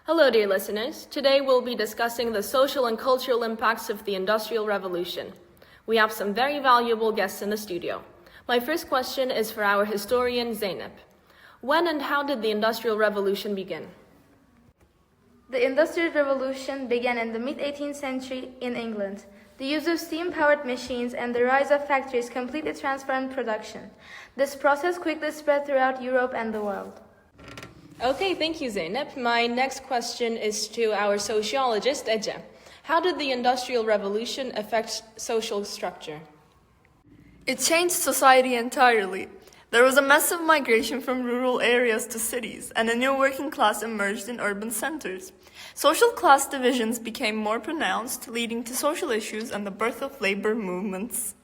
Hello, dear listeners. Today we'll be discussing the social and cultural impacts of the Industrial Revolution. We have some very valuable guests in the studio. My first question is for our historian, Zeynep. When and how did the Industrial Revolution begin? The Industrial Revolution began in the mid-18th century in England. The use of steam-powered machines and the rise of factories completely transformed production. This process quickly spread throughout Europe and the world. Okay, thank you, Zeynep. My next question is to our sociologist, Ece. How did the Industrial Revolution affect social structure? It changed society entirely. There was a massive migration from rural areas to cities, and a new working class emerged in urban centers. Social class divisions became more pronounced, leading to social issues and the birth of labor movements.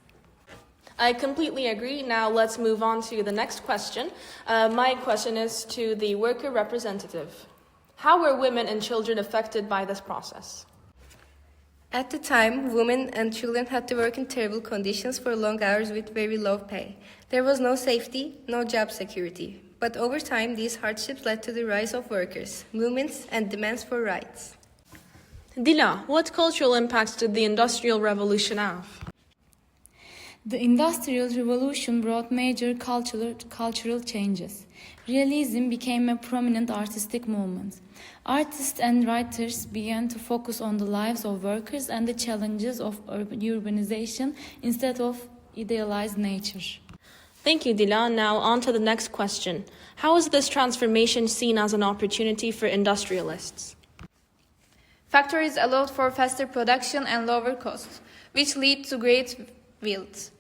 I completely agree. Now let's move on to the next question. My question is to the worker representative. How were women and children affected by this process? At the time, women and children had to work in terrible conditions for long hours with very low pay. There was no safety, no job security. But over time, these hardships led to the rise of workers, movements, and demands for rights. Dila, what cultural impacts did the Industrial Revolution have? The Industrial Revolution brought major cultural changes. Realism became a prominent artistic movement. Artists and writers began to focus on the lives of workers and the challenges of urbanization instead of idealized nature. Thank you, Dila. Now on to the next question. How is this transformation seen as an opportunity for industrialists? Factories allowed for faster production and lower costs, which lead to great wealth.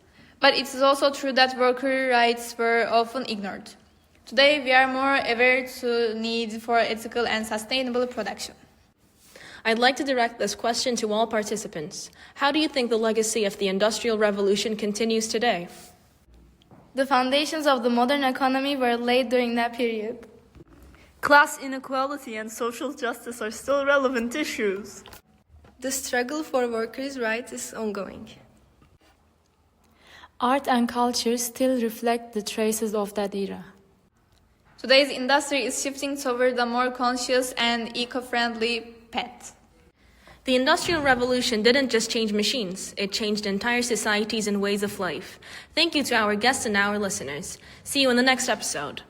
But it is also true that worker rights were often ignored. Today, we are more aware to need for ethical and sustainable production. I'd like to direct this question to all participants. How do you think the legacy of the Industrial Revolution continues today? The foundations of the modern economy were laid during that period. Class inequality and social justice are still relevant issues. The struggle for workers' rights is ongoing. Art and culture still reflect the traces of that era. Today's industry is shifting toward a more conscious and eco-friendly path. The Industrial Revolution didn't just change machines, it changed entire societies and ways of life. Thank you to our guests and our listeners. See you in the next episode.